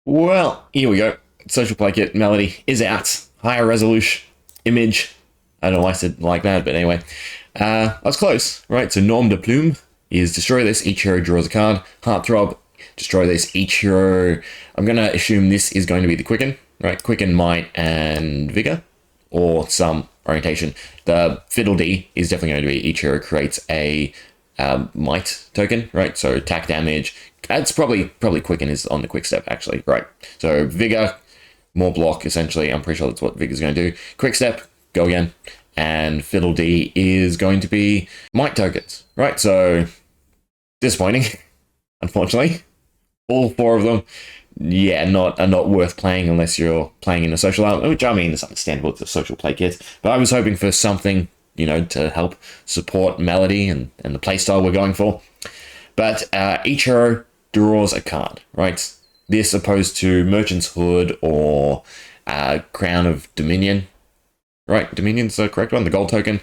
Well, here we go. Social play kit melody is out. Higher resolution image. I don't like it like that, but anyway. I was close, right? So Norm de Plume is destroy this. Each hero draws a card. Heartthrob, destroy this. Each hero. I'm going to assume this is going to be the Quicken, right? Quicken, Might, and Vigor, or some orientation. The Fiddle D is definitely going to be each hero creates a Might token, right? So attack damage. That's probably Quicken is on the quick step, actually, right? So Vigor, more block, essentially. I'm pretty sure that's what Vigor's going to do. Quick step, go again. And Fiddle D is going to be Might tokens, right? So disappointing, unfortunately. All four of them, yeah, are not worth playing unless you're playing in a social element, which I mean is understandable. It's a social play kit, but I was hoping for something, to help support Melody and the playstyle we're going for. But each hero draws a card, right? This opposed to Merchant's Hood or Crown of Dominion, right? Dominion's the correct one, the gold token.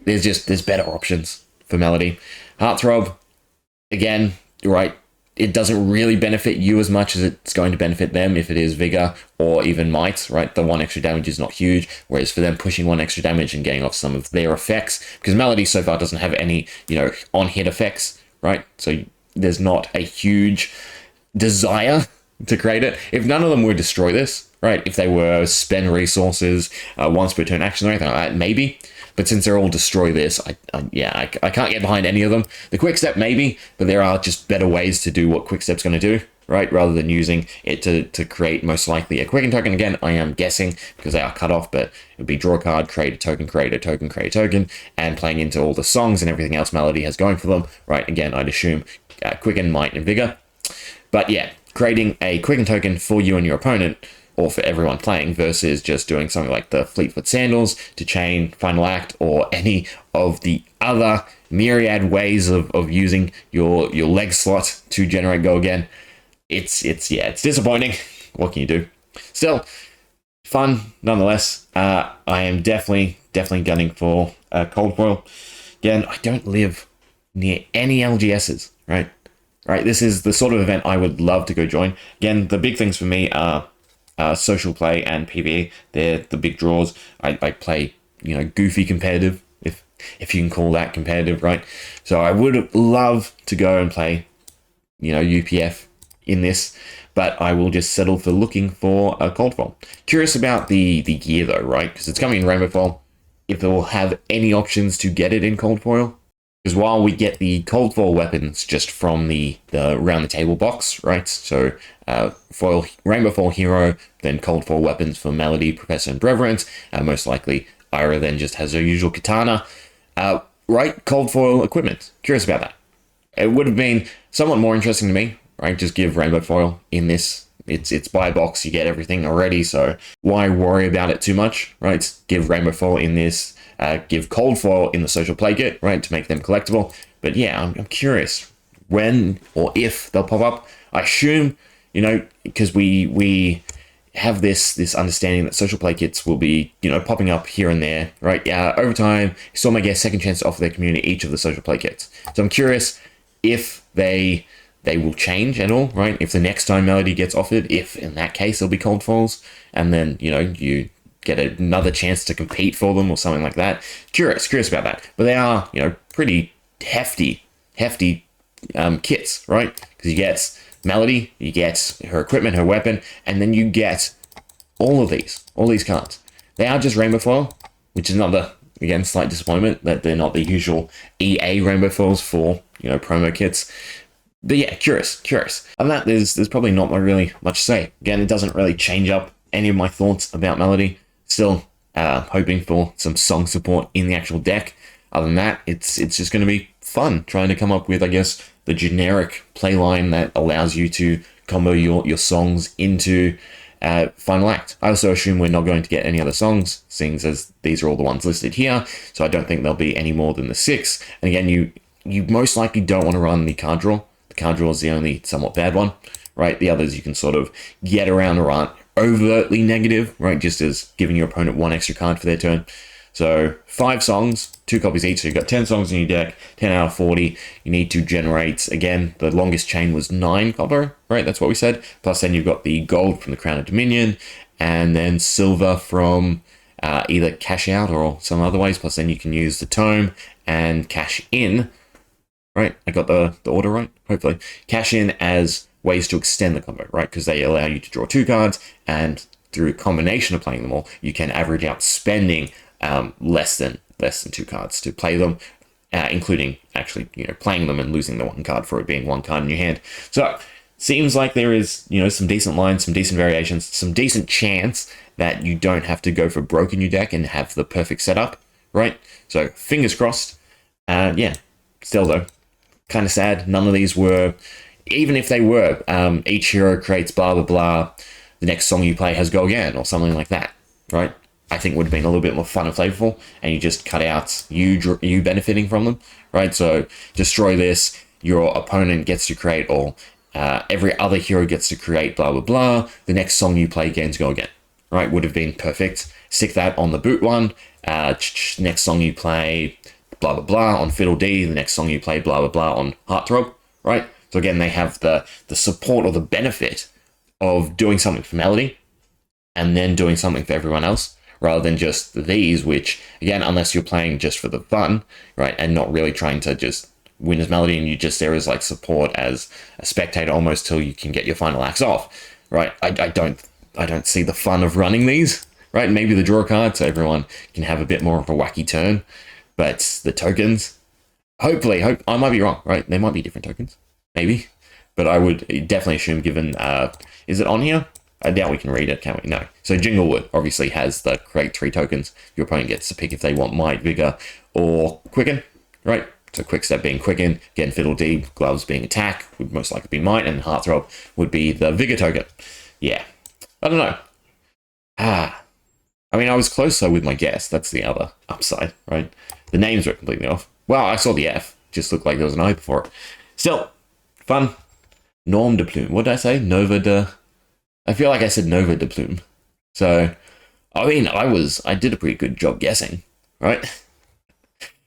There's better options for Melody. Heartthrob, again, right? It doesn't really benefit you as much as it's going to benefit them if it is Vigor or even Might, right? The one extra damage is not huge, whereas for them pushing one extra damage and getting off some of their effects, because Melody so far doesn't have any, on-hit effects, right? So there's not a huge desire to create it. If none of them were destroy this, right? If they were spend resources once per turn action or anything like that, maybe. But since they're all destroy this, I can't get behind any of them. The quick step maybe, but there are just better ways to do what quick step's going to do, right? Rather than using it to create most likely a quicken token. Again, I am guessing because they are cut off, but it would be draw a card, create a token, create a token, create a token, and playing into all the songs and everything else Melody has going for them, right? Again, I'd assume Quicken, Might, and Vigor. But yeah, creating a Quicken token for you and your opponent, or for everyone playing, versus just doing something like the Fleetfoot Sandals to chain Final Act, or any of the other myriad ways of using your leg slot to generate go again. It's disappointing. What can you do? Still, fun nonetheless. I am definitely gunning for Cold Foil. Again, I don't live near any LGSs, right? Right, this is the sort of event I would love to go join. Again, the big things for me are social play and PvE. They're the big draws. I play, goofy competitive, if you can call that competitive, right? So I would love to go and play, UPF in this, but I will just settle for looking for a Cold Foil. Curious about the gear though, right? Because it's coming in Rainbow Foil. If it will have any options to get it in Cold Foil. Because while we get the Cold Foil weapons just from the round the table box, right? So Rainbow Foil Hero, then Cold Foil weapons for Melody, Professor, and Breverance. Most likely, Ira then just has her usual katana. Right? Cold Foil equipment. Curious about that. It would have been somewhat more interesting to me, right? Just give Rainbow Foil in this. It's buy box, you get everything already, so why worry about it too much, right? Give Rainbow Foil in this. Give Cold Foil in the social play kit, right, to make them collectible. But yeah, I'm curious when or if they'll pop up. I assume, because we have this understanding that social play kits will be, popping up here and there, right? Over time, still may get a second chance to offer their community each of the social play kits. So I'm curious if they will change at all, right? If the next time Melody gets offered, if in that case there'll be Cold Foils, and then, you get another chance to compete for them or something like that. Curious about that. But they are, pretty hefty kits, right? Because you get Melody, you get her equipment, her weapon, and then you get all these cards. They are just Rainbow Foil, which is another, again, slight disappointment that they're not the usual EA Rainbow Foils for, promo kits. But yeah, curious. Other than that, there's probably not really much to say. Again, it doesn't really change up any of my thoughts about Melody. Still hoping for some song support in the actual deck. Other than that, it's just going to be fun trying to come up with, I guess, the generic playline that allows you to combo your songs into Final Act. I also assume we're not going to get any other songs, seeing as these are all the ones listed here, so I don't think there'll be any more than the 6. And again, you most likely don't want to run the card draw. The card draw is the only somewhat bad one, right? The others you can sort of get around or aren't overtly negative, right? Just as giving your opponent one extra card for their turn. So 5 songs, 2 copies each. So you've got 10 songs in your deck, 10 out of 40. You need to generate, again, the longest chain was 9 copper, right? That's what we said. Plus then you've got the gold from the Crown of Dominion, and then silver from either cash out or some other ways. Plus then you can use the tome and cash in, right? I got the order right, hopefully. Cash in as ways to extend the combo, right? Because they allow you to draw 2 cards, and through a combination of playing them all, you can average out spending less than 2 cards to play them, including actually, playing them and losing the 1 card for it being 1 card in your hand. So seems like there is, some decent lines, some decent variations, some decent chance that you don't have to go for broke in your deck and have the perfect setup, right? So fingers crossed. Yeah, still though, kind of sad. None of these were, even if they were, each hero creates blah, blah, blah. The next song you play has Go Again or something like that, right? I think would have been a little bit more fun and flavorful, and you just cut out you benefiting from them, right? So destroy this, your opponent gets to create, or every other hero gets to create blah, blah, blah. The next song you play gains Go Again, right? Would have been perfect. Stick that on the boot one. Next song you play blah, blah, blah on Fiddle D. The next song you play blah, blah, blah on Heartthrob, right? So again, they have the support or the benefit of doing something for Melody and then doing something for everyone else, rather than just these, which, again, unless you're playing just for the fun, right, and not really trying to just win as Melody, and you just there as like support as a spectator almost till you can get your final axe off, right? I don't see the fun of running these, right? Maybe the draw card so everyone can have a bit more of a wacky turn, but the tokens, hopefully, I might be wrong, right? They might be different tokens, maybe, but I would definitely assume, given, is it on here? I doubt we can read it, can we? No. So Jinglewood obviously has the create 3 tokens. Your opponent gets to pick if they want Might, Vigor, or Quicken, right? So Quick Step being Quicken, again, Fiddle D, Gloves being Attack, would most likely be Might, and Heartthrob would be the Vigor token. Yeah. I don't know. I mean, I was closer with my guess. That's the other upside, right? The names were completely off. Well, I saw the F. Just looked like there was an I before it. Still, fun. Norm de Plume. What did I say? Nova de... I feel like I said Nova de Plume. So, I mean, I did a pretty good job guessing, right?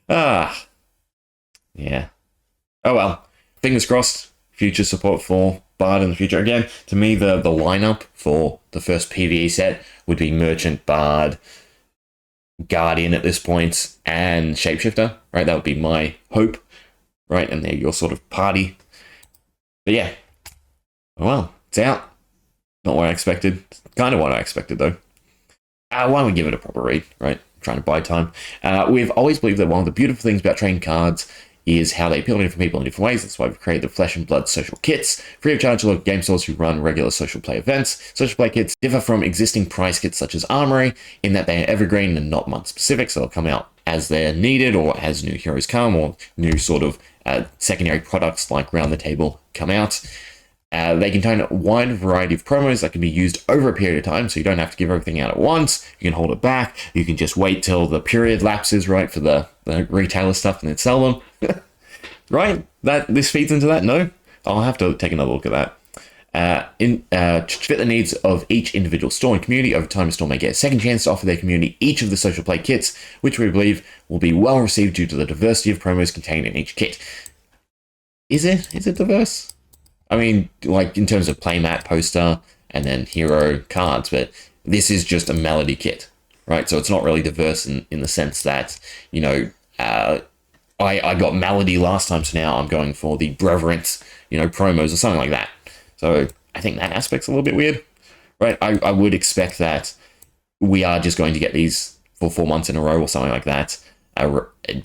Yeah. Oh well. Fingers crossed. Future support for Bard in the future. Again, to me, the lineup for the first PvE set would be Merchant, Bard, Guardian at this point, and Shapeshifter, right? That would be my hope, right? And they're your sort of party. But yeah. Well, it's out. Not what I expected. Kind of what I expected, though. Why don't we give it a proper read, right? I'm trying to buy time. We've always believed that one of the beautiful things about trading cards is how they appeal to different people in different ways. That's why we've created the Flesh and Blood social kits, free of charge to local game stores who run regular social play events. Social play kits differ from existing prize kits such as Armory in that they are evergreen and not month specific, so they'll come out as they're needed or as new heroes come or new sort of secondary products like Round the Table come out. They contain a wide variety of promos that can be used over a period of time, so you don't have to give everything out at once. You can hold it back. You can just wait till the period lapses, right, for the retailer stuff and then sell them. Right? This feeds into that? No? I'll have to take another look at that. To fit the needs of each individual store and community, over time, a store may get a second chance to offer their community each of the social play kits, which we believe will be well received due to the diversity of promos contained in each kit. Is it diverse? I mean, like, in terms of playmat, poster, and then hero cards, but this is just a Melody kit, right? So it's not really diverse in the sense that, I got Melody last time, so now I'm going for the Breverent, promos or something like that. So I think that aspect's a little bit weird, right? I would expect that we are just going to get these for 4 months in a row or something like that,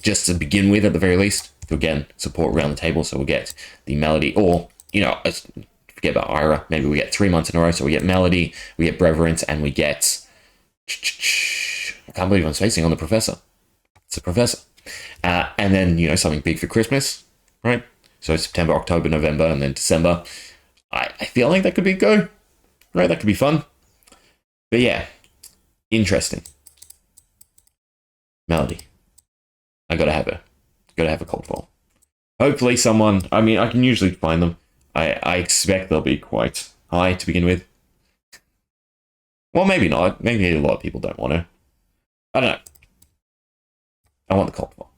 just to begin with at the very least, to again support Around the Table, so we'll get the Melody, or forget about Ira. Maybe we get 3 months in a row. So we get Melody, we get Breverent, and we get... I can't believe I'm spacing on the Professor. It's the Professor. And then, something big for Christmas, right? So September, October, November, and then December. I feel like that could be a go, right? That could be fun. But yeah, interesting. Melody. I gotta have her. Gotta have a cold fall. Hopefully someone... I mean, I can usually find them. I expect they'll be quite high to begin with. Well, maybe not. Maybe a lot of people don't want to. I don't know. I want the Collectible.